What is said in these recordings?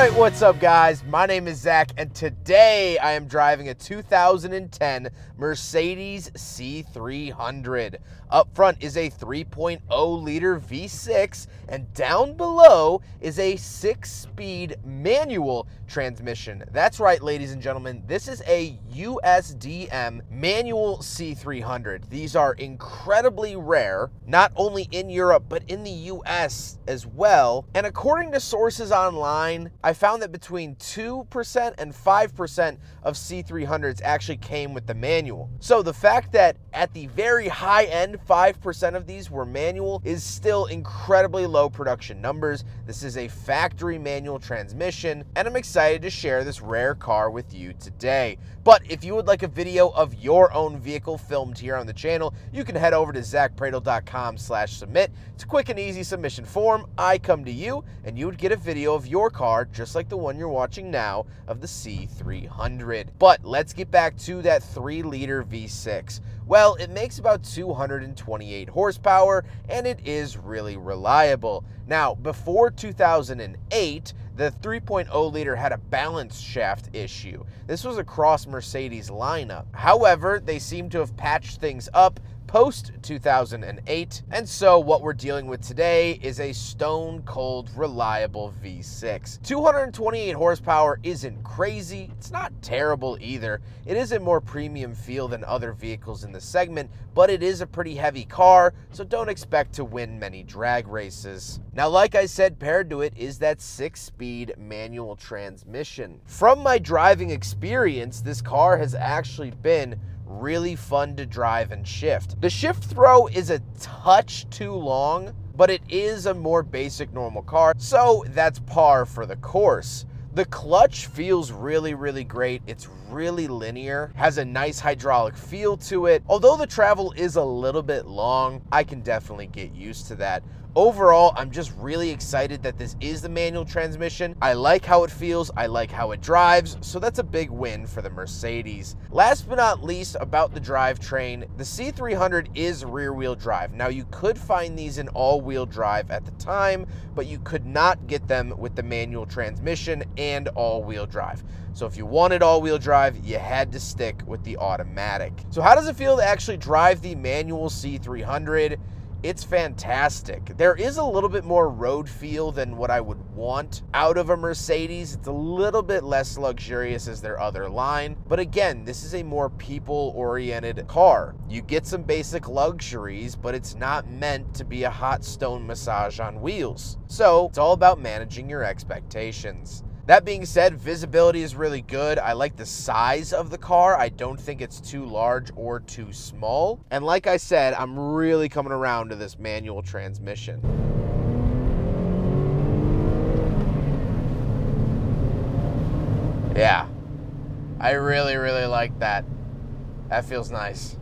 Alright, what's up guys? My name is Zach and today I am driving a 2010 Mercedes C300. Up front is a 3.0 liter V6 and down below is a 6-speed manual transmission. That's right, ladies and gentlemen, this is a USDM manual C300. These are incredibly rare, not only in Europe but in the US as well. And according to sources online, I found that between 2% and 5% of C300s actually came with the manual. So the fact that at the very high end, 5% of these were manual is still incredibly low production numbers. This is a factory manual transmission, and I'm excited to share this rare car with you today. But if you would like a video of your own vehicle filmed here on the channel, you can head over to zachpradel.com/submit. It's a quick and easy submission form. I come to you and you would get a video of your car just like the one you're watching now of the C300. But let's get back to that 3-liter V6. Well, it makes about 228 horsepower and it is really reliable. Now, before 2008, the 3.0 liter had a balance shaft issue. This was across Mercedes lineup. However, they seem to have patched things up post 2008, and so what we're dealing with today is a stone cold reliable V6. 228 horsepower isn't crazy, it's not terrible either. It is a more premium feel than other vehicles in the segment, but it is a pretty heavy car, so don't expect to win many drag races. Now, like I said, paired to it is that 6-speed manual transmission. From my driving experience, this car has actually been really fun to drive and shift. The shift throw is a touch too long, but it is a more basic normal car, so that's par for the course. The clutch feels really great. It's really linear, has a nice hydraulic feel to it. Although the travel is a little bit long, I can definitely get used to that. Overall, I'm just really excited that this is the manual transmission. I like how it feels, I like how it drives, so that's a big win for the Mercedes. Last but not least, about the drivetrain, the C300 is rear-wheel drive. Now, you could find these in all-wheel drive at the time, but you could not get them with the manual transmission and all-wheel drive. So if you wanted all-wheel drive, you had to stick with the automatic. So how does it feel to actually drive the manual C300? It's fantastic. There is a little bit more road feel than what I would want out of a Mercedes. It's a little bit less luxurious as their other line. But again, this is a more people-oriented car. You get some basic luxuries, but it's not meant to be a hot stone massage on wheels. So it's all about managing your expectations. That being said, visibility is really good. I like the size of the car. I don't think it's too large or too small. And like I said, I'm really coming around to this manual transmission. Yeah, I really like that. That feels nice.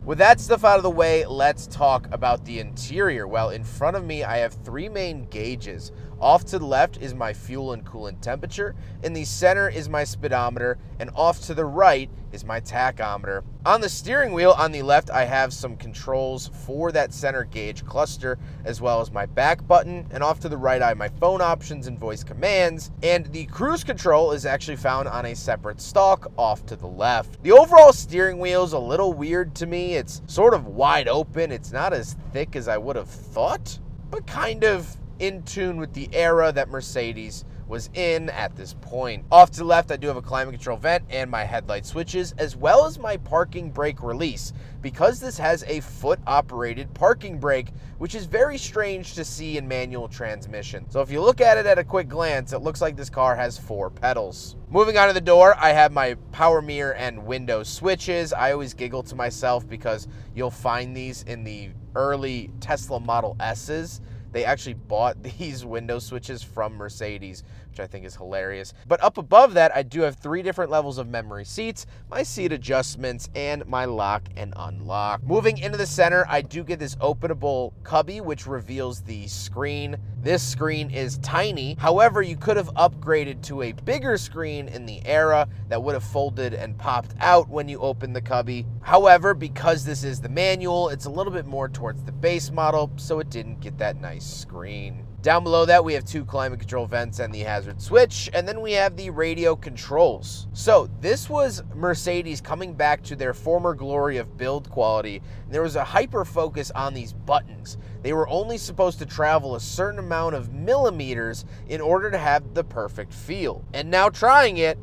With that stuff out of the way, let's talk about the interior. Well, in front of me, I have 3 main gauges. Off to the left is my fuel and coolant temperature, in the center is my speedometer, and off to the right is my tachometer. On the steering wheel on the left, I have some controls for that center gauge cluster, as well as my back button, and off to the right I have my phone options and voice commands, and the cruise control is actually found on a separate stalk off to the left. The overall steering wheel is a little weird to me. It's sort of wide open. It's not as thick as I would have thought, but kind of in tune with the era that Mercedes was in at this point. Off to the left, I do have a climate control vent and my headlight switches, as well as my parking brake release, because this has a foot-operated parking brake, which is very strange to see in manual transmission. So if you look at it at a quick glance, it looks like this car has 4 pedals. Moving on to the door, I have my power mirror and window switches. I always giggle to myself because you'll find these in the early Tesla Model S's. They actually bought these window switches from Mercedes, which I think is hilarious. But up above that, I do have 3 different levels of memory seats, my seat adjustments, and my lock and unlock. Moving into the center, I do get this openable cubby, which reveals the screen. This screen is tiny. However, you could have upgraded to a bigger screen in the era that would have folded and popped out when you open the cubby. However, because this is the manual, it's a little bit more towards the base model, so it didn't get that nice screen. Down below that, we have 2 climate control vents and the hazard switch, and then we have the radio controls. So this was Mercedes coming back to their former glory of build quality. There was a hyper focus on these buttons. They were only supposed to travel a certain amount of millimeters in order to have the perfect feel. And now trying it,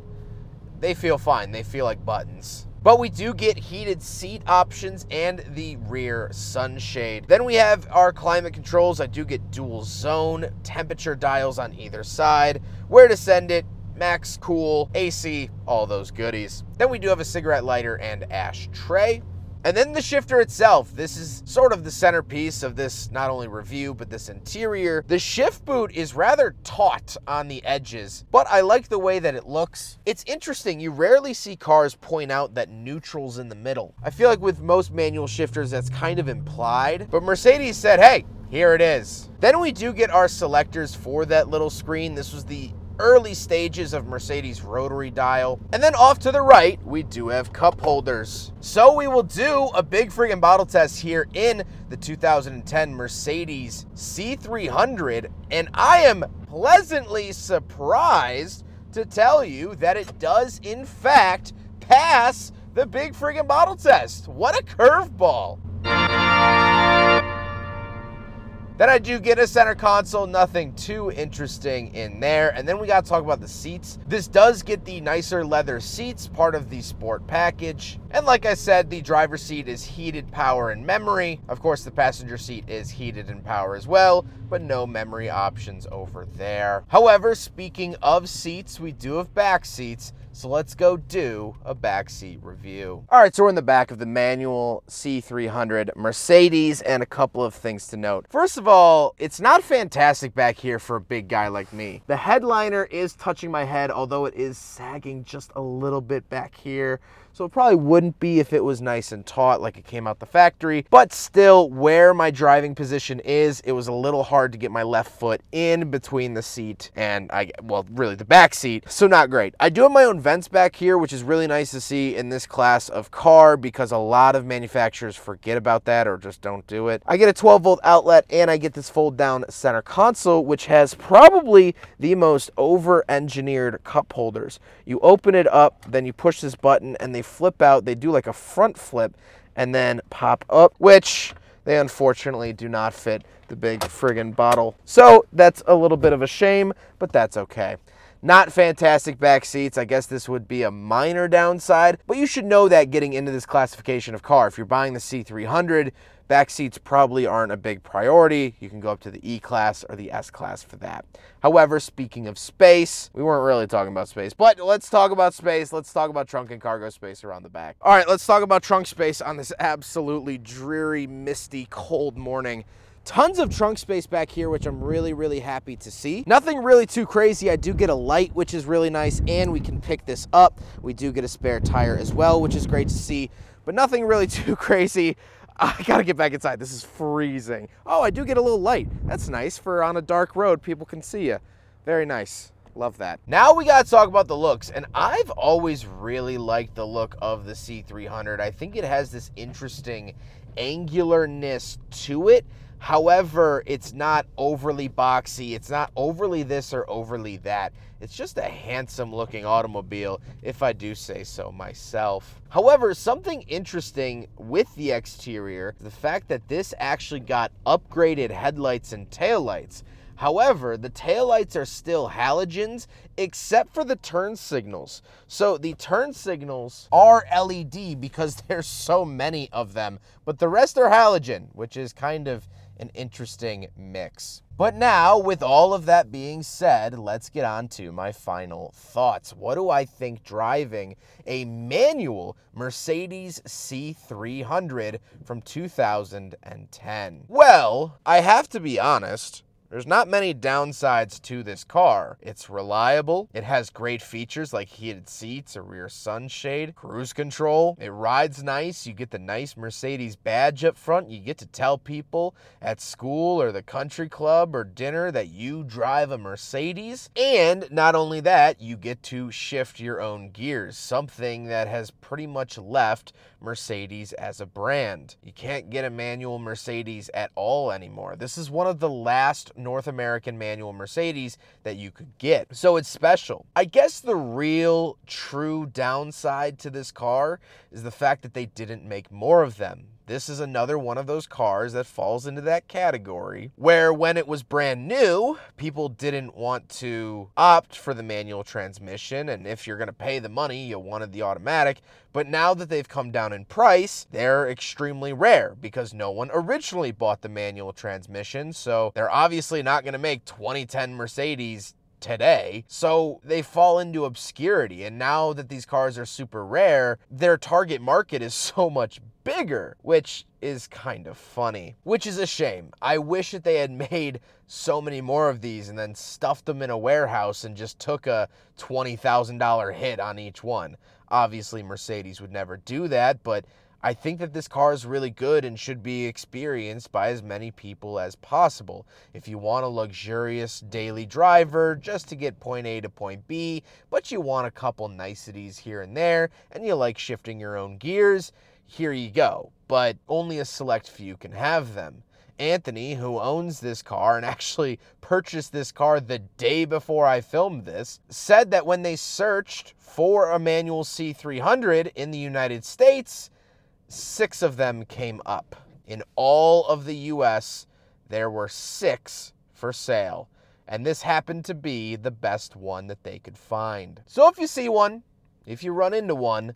they feel fine. They feel like buttons. But we do get heated seat options and the rear sunshade. Then we have our climate controls. I do get dual zone, temperature dials on either side, where to send it, max, cool, AC, all those goodies. Then we do have a cigarette lighter and ashtray. And then the shifter itself. This is sort of the centerpiece of this not only review, but this interior. The shift boot is rather taut on the edges, but I like the way that it looks. It's interesting, you rarely see cars point out that neutral's in the middle. I feel like with most manual shifters, that's kind of implied, but Mercedes said, hey, here it is. Then we do get our selectors for that little screen. This was the early stages of Mercedes rotary dial. And then off to the right, we do have cup holders. So we will do a big friggin' bottle test here in the 2010 Mercedes C300. And I am pleasantly surprised to tell you that it does in fact pass the big friggin' bottle test. What a curveball. Then I do get a center console, nothing too interesting in there. And then we got to talk about the seats. This does get the nicer leather seats, part of the sport package. And like I said, the driver's seat is heated, power, and memory. Of course, the passenger seat is heated and power as well, but no memory options over there. However, speaking of seats, we do have back seats. So let's go do a backseat review. All right, so we're in the back of the manual C300 Mercedes, and a couple of things to note. First of all, it's not fantastic back here for a big guy like me. The headliner is touching my head, although it is sagging just a little bit back here. So it probably wouldn't be if it was nice and taut like it came out the factory. But still, where my driving position is, it was a little hard to get my left foot in between the seat and, well, really the back seat. So not great. I do have my own vents back here, which is really nice to see in this class of car because a lot of manufacturers forget about that or just don't do it. I get a 12-volt outlet and I get this fold-down center console, which has probably the most over-engineered cup holders. You open it up, then you push this button and they flip out. They do like a front flip and then pop up, which they unfortunately do not fit the big friggin' bottle. So that's a little bit of a shame, but that's okay. Not fantastic back seats. I guess this would be a minor downside, but you should know that getting into this classification of car. If you're buying the C300, back seats probably aren't a big priority. You can go up to the E-Class or the S-Class for that. However, speaking of space, we weren't really talking about space, but let's talk about space. Let's talk about trunk and cargo space around the back. All right, let's talk about trunk space on this absolutely dreary, misty, cold morning. Tons of trunk space back here, which I'm really, really happy to see. Nothing really too crazy. I do get a light, which is really nice, and we can pick this up. We do get a spare tire as well, which is great to see, but nothing really too crazy. I gotta get back inside. This is freezing. Oh, I do get a little light. That's nice for on a dark road, people can see you. Very nice. Love that. Now we gotta talk about the looks, and I've always really liked the look of the C300. I think it has this interesting angularness to it. However, it's not overly boxy. It's not overly this or overly that. It's just a handsome looking automobile, if I do say so myself. However, something interesting with the exterior, the fact that this actually got upgraded headlights and taillights. However, the taillights are still halogens except for the turn signals. So the turn signals are LED because there's so many of them, but the rest are halogen, which is kind of an interesting mix. But now, with all of that being said, let's get on to my final thoughts. What do I think driving a manual Mercedes C300 from 2010? Well, I have to be honest. There's not many downsides to this car. It's reliable. It has great features like heated seats, a rear sunshade, cruise control. It rides nice. You get the nice Mercedes badge up front. You get to tell people at school or the country club or dinner that you drive a Mercedes. And not only that, you get to shift your own gears, something that has pretty much left Mercedes as a brand. You can't get a manual Mercedes at all anymore. This is one of the last North American manual Mercedes that you could get. So it's special. I guess the real true downside to this car is the fact that they didn't make more of them. This is another one of those cars that falls into that category where when it was brand new, people didn't want to opt for the manual transmission, and if you're going to pay the money, you wanted the automatic. But now that they've come down in price, they're extremely rare because no one originally bought the manual transmission, so they're obviously not going to make 2010 Mercedes today, so they fall into obscurity. And now that these cars are super rare, their target market is so much bigger, which is kind of funny, which is a shame. I wish that they had made so many more of these and then stuffed them in a warehouse and just took a $20,000 hit on each one. Obviously, Mercedes would never do that, but I think that this car is really good and should be experienced by as many people as possible. If you want a luxurious daily driver just to get point A to point B, but you want a couple niceties here and there, and you like shifting your own gears, here you go. But only a select few can have them. Anthony, who owns this car and actually purchased this car the day before I filmed this, said that when they searched for a manual C300 in the United States, 6 of them came up. In all of the US, there were 6 for sale, and this happened to be the best one that they could find. So if you see one, if you run into one,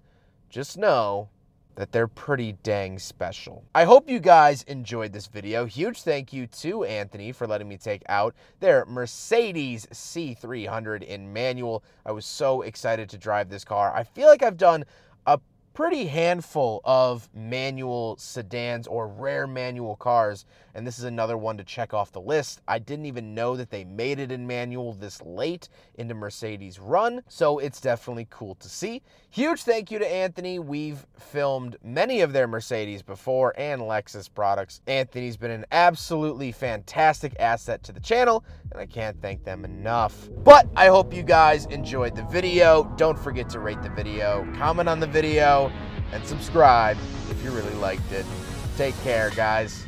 just know that they're pretty dang special. I hope you guys enjoyed this video. Huge thank you to Anthony for letting me take out their Mercedes C300 in manual. I was so excited to drive this car. I feel like I've done a pretty handful of manual sedans or rare manual cars, and this is another one to check off the list. I didn't even know that they made it in manual this late into Mercedes' run, so it's definitely cool to see. Huge thank you to Anthony. We've filmed many of their Mercedes before and Lexus products. Anthony's been an absolutely fantastic asset to the channel, and I can't thank them enough. But I hope you guys enjoyed the video. Don't forget to rate the video, comment on the video, and subscribe if you really liked it. Take care, guys.